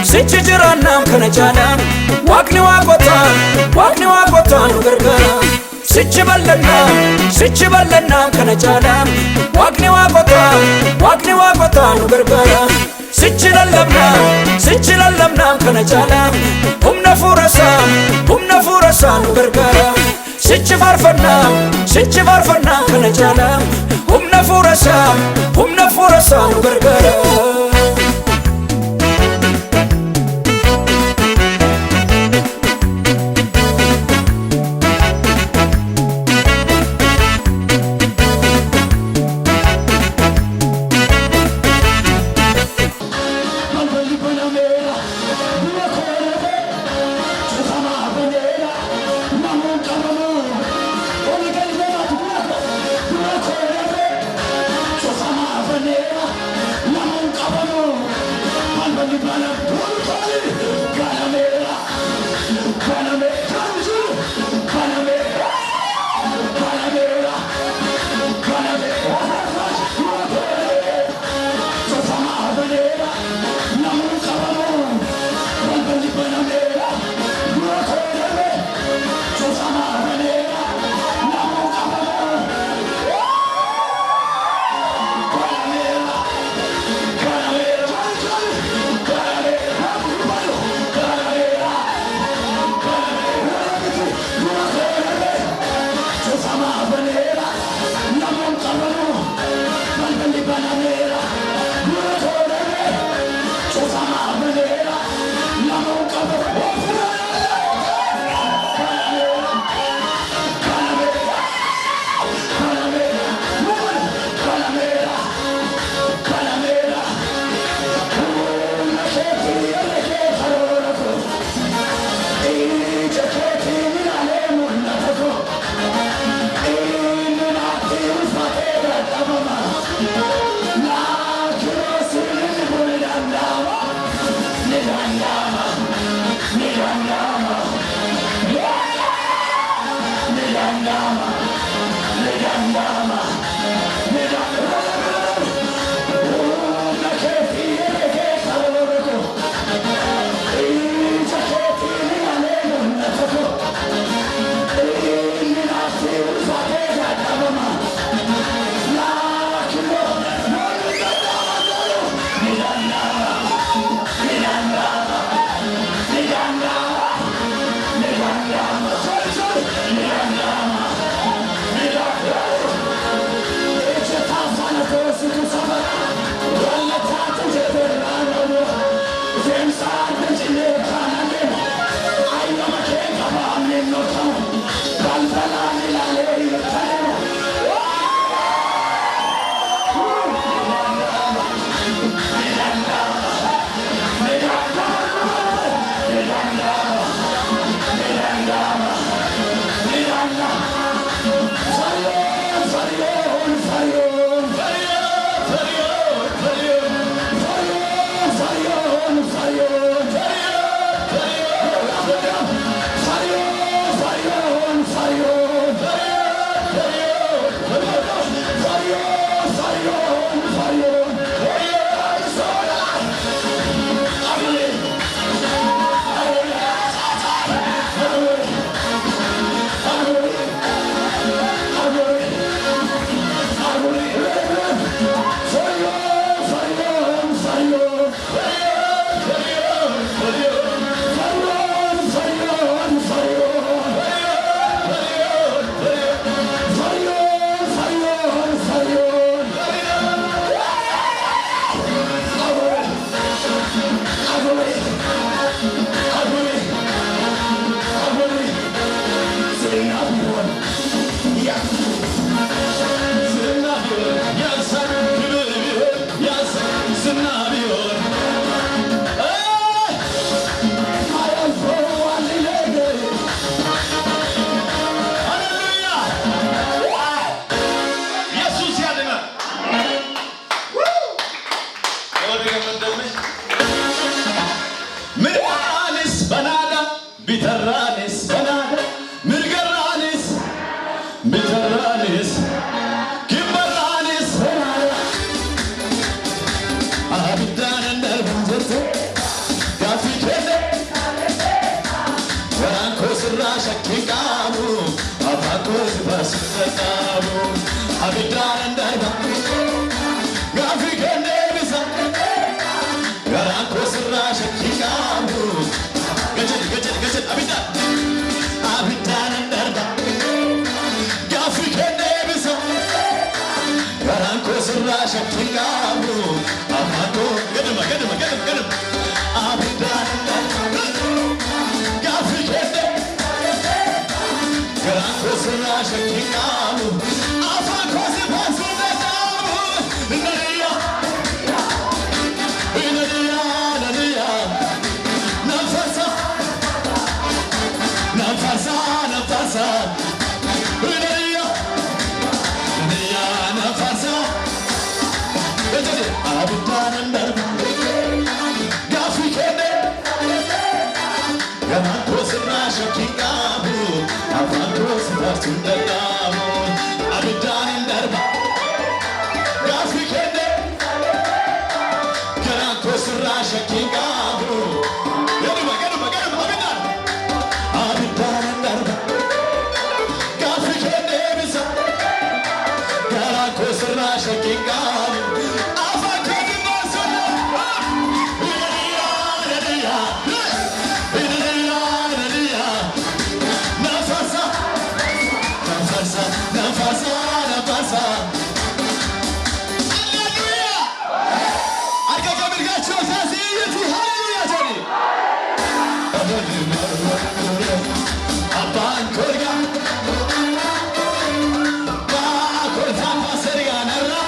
sichijirana kanajana waqni waqota nu gargara sichiballana kanajana waqni waqota nu gargara sichilallabna kanajana humna furasa nu gargara sichifarfanna kanajana humna furasa nu gargara shaktingamu amado gedema abidan gafikete garanto sura shaktingamu afako se pasuna tamu nariya nafasa abiddanan darba gafikene ganato sirra shakingamu afanto sirastundalamu abiddanan darba gafikene ganato sirra shakingamu geduma abiddan abiddanan darba gafikene bisa ganato sirra shakingamu nafasa haleluya arka birgacho sasiyeti haleluya jani aban korga ba korza paseriga narra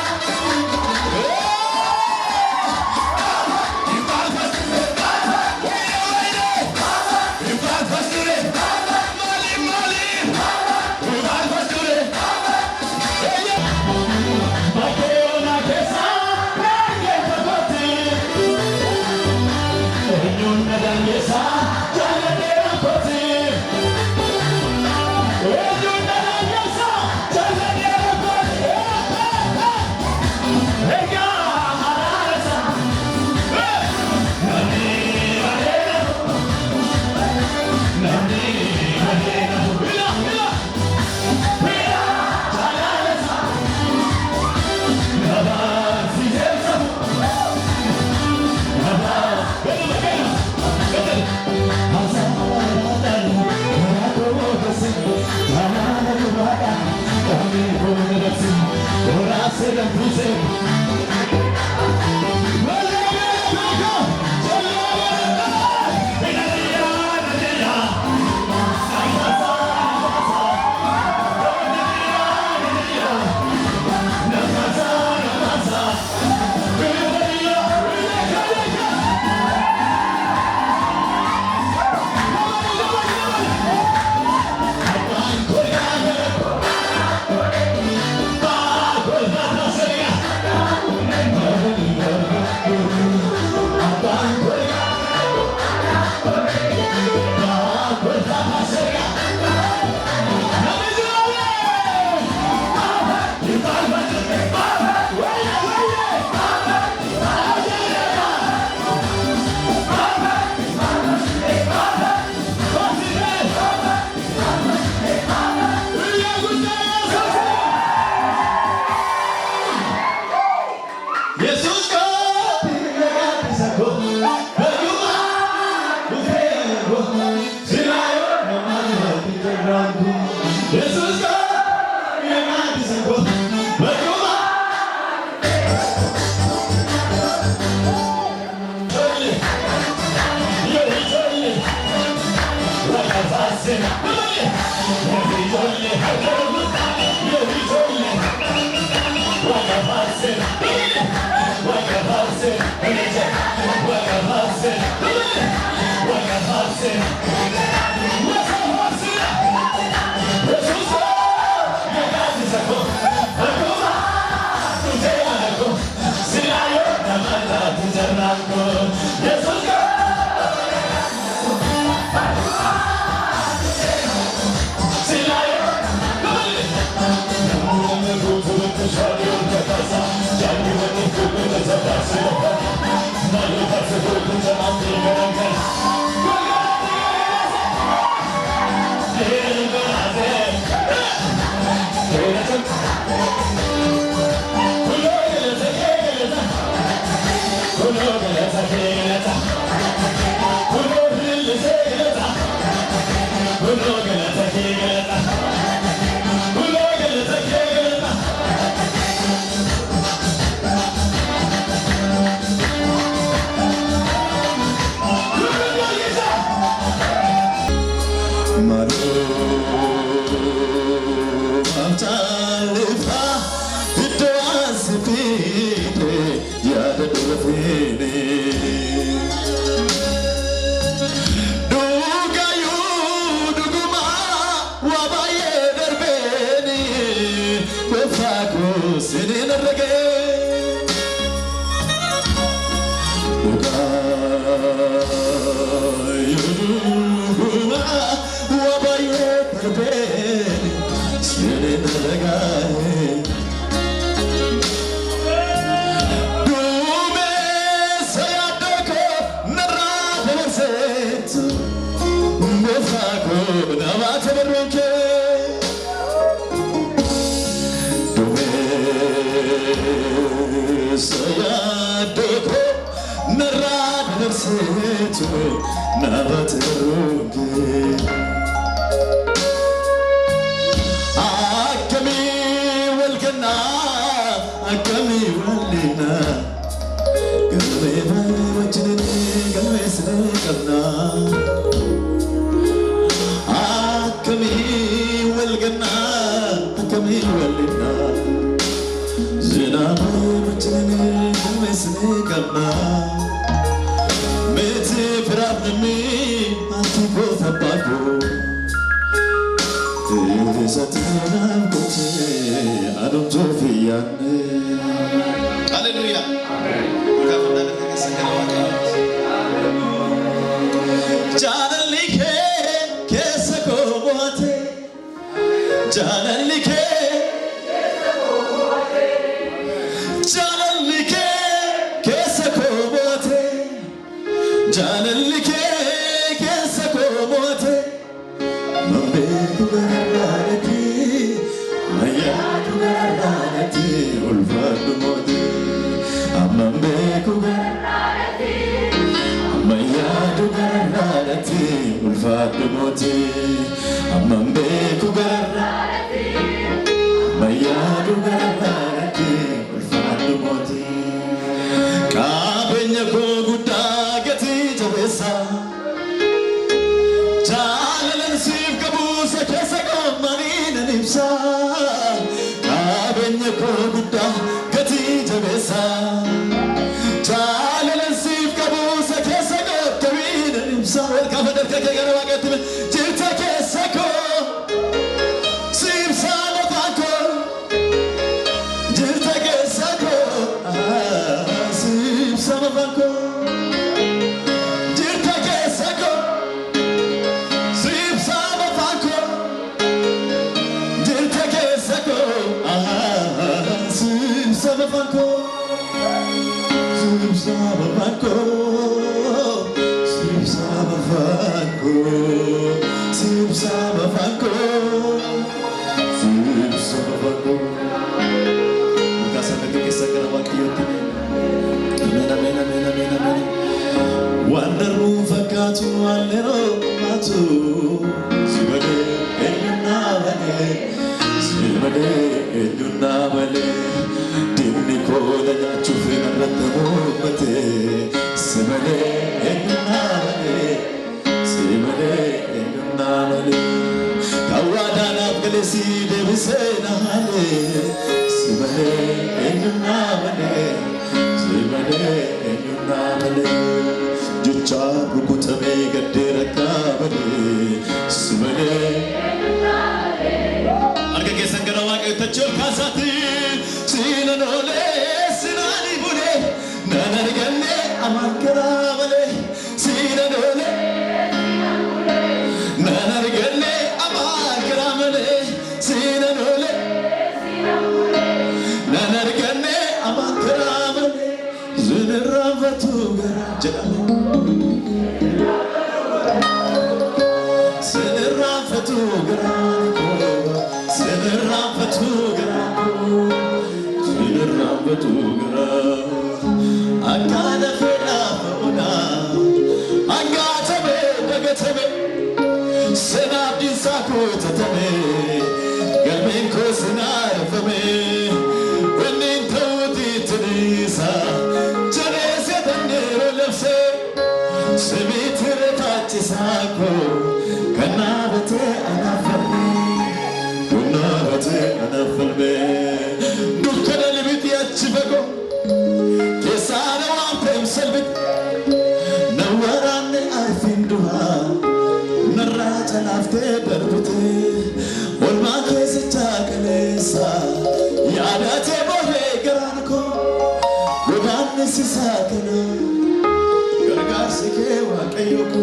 waaqayyoko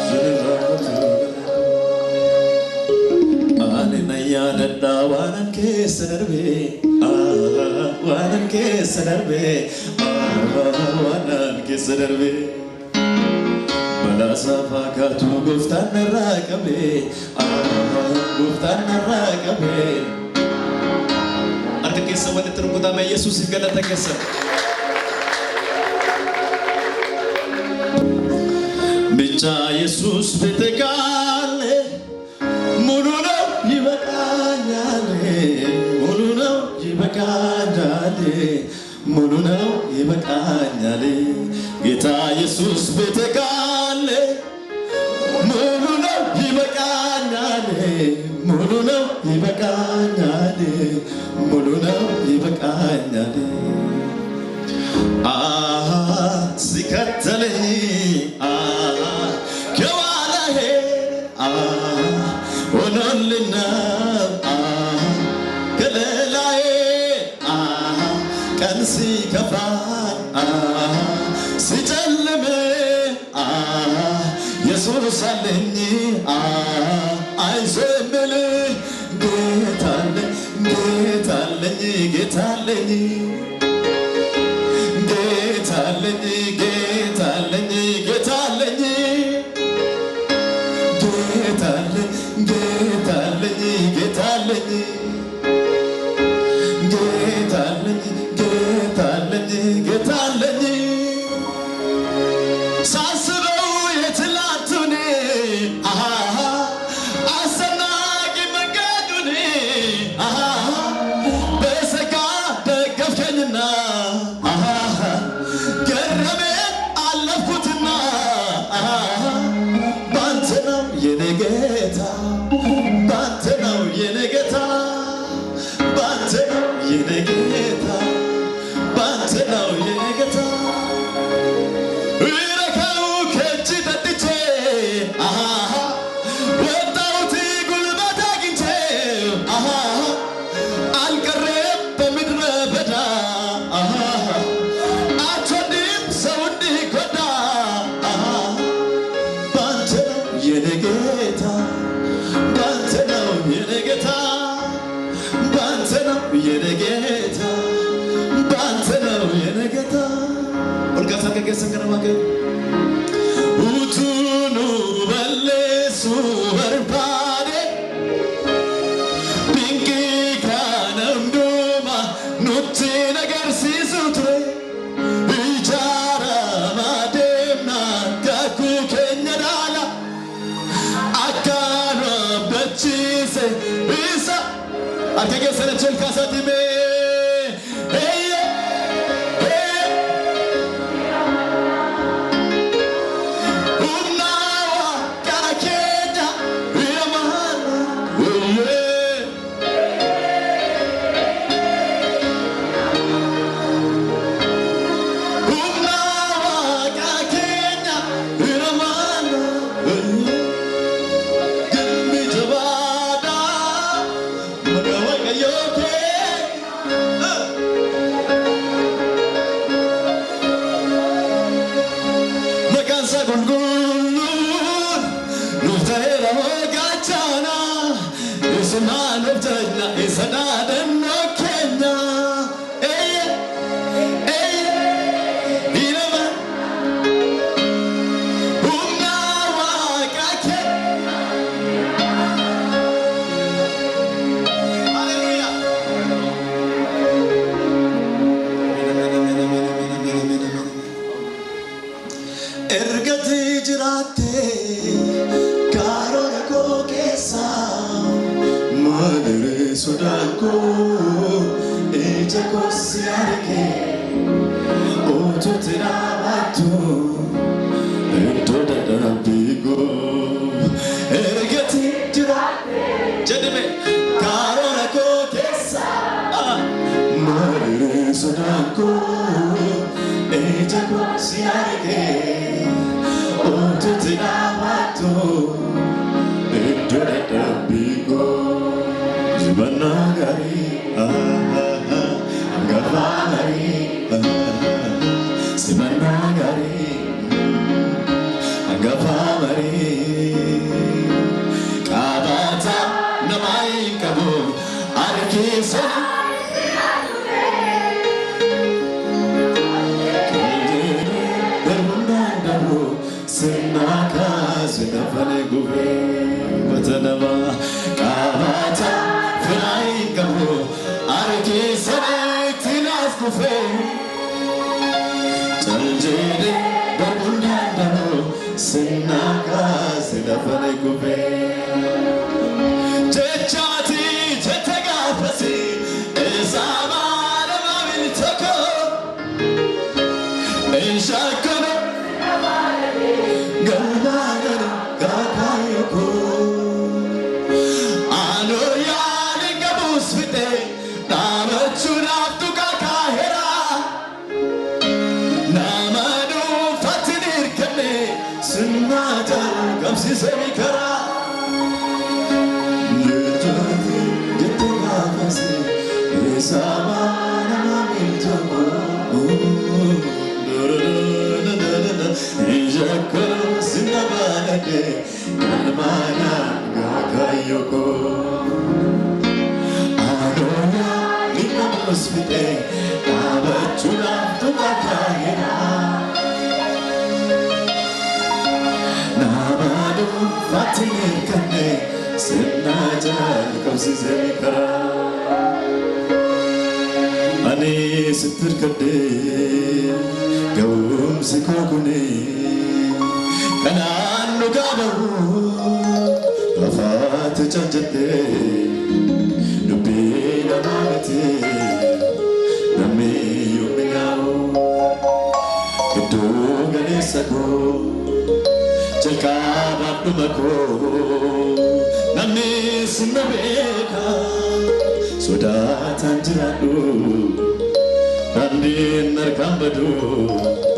zirraatu ani nayyadadha waanan keessa darbe waanan keessa darbe waanan keessa darbe balasa fakkaatu gooftaan narraa qabe gooftaan narraa qabe harka keessa walitti rukutame Yesuusiif galata keessa ብቻ ኢየሱስ በተጋለ ሙሉ ነው ይበቃኛል ሙሉ ነው ይበቃኛል ሙሉ ነው ይበቃኛል ጌታ ኢየሱስ በተጋለ ሙሉ ነው ይበቃኛል ሙሉ ነው ይበቃኛል ሙሉ ነው ይበቃኛል ሲከተለኝ ከኋላዬ ሆኖልና ከለላዬ ቀን ሲከፋኝ ሲጨልም ኢየሱስ አለኝ አይዞህ የሚል ጌታ አለኝ ጌታ አለኝ ጌታ አለኝ ጌታ አለኝ ጌታ አለኝ ጌታ አለኝ ጌታ አለኝ ጌታ አለኝ ጌታ አለኝ ጌታ አለኝ ጌታ አለኝ ጌታ አለኝ ሳስበው የትላንቱን አስጨናቂ መንገዱን በጸጋ ደገፍከኝና ጌታ ባንተ ነው የኔ ጌታ ባንተ ነው የኔ ጌታ ባንተ ነው የኔ ጌታ ረካው ከእጅ ጠጥቼ ወጣሁት ጉልበት አግኝቼ አልቀረም በምድረ በዳ አትወድም ሰው እንዲጎዳ ባንተ ነው የኔ ጌታ ባንተ ነው የኔ ጌታ ባንተ ነው የኔ ጌታ ባንተ ነው የኔ ጌታ ኦልጋሳ ከገሰን ከነማከ ኡቱኑ በለሱ በርባዴ ቢንቂ ካነምዱማ ኑቲ ነገር ሲሱት ኢጃራ ማደምና ካኩ ከነዳላ አካኖ በቺሴ ኢሳ አከገ ሰነቸል ካሳቲሜ ergati jiraate karoora koo keessa madere sodaako ija koo si arge otuutti dhaabatu iddoo dadhabigo ergati jiraate jedhame karoora koo keessa madere sodaako ija koo si arge otuutti dhaabatu iddoo dadhabigo jibana gari gavana gari simana gari sinaka sinafane gube matanama kamata frai kabu arke sare tinas kufe chanjere babunda dano sinaka sinafane gube chechati chetega fasi esama Shakana Galmagana Kakayoko Ano yani gabus vite Nama chunaptu kakahera Nama no fatinir kame Sunnata kamsi semikara Yejati jetega fasi Esama nama mitamo Ijakara sinabanake kalmana gakayoko Aronya nikamusfite abachuna tumakayena Namadu fatingkane sinaja kamsizekara Ani sitirkade Gawum sikogune Kananu gabahu Rafat chanjate Nubi namamete Nami yumingao Itu ganisago Jalkabab numako Nami sinabeka Sodatan jiradu Randin narkambadu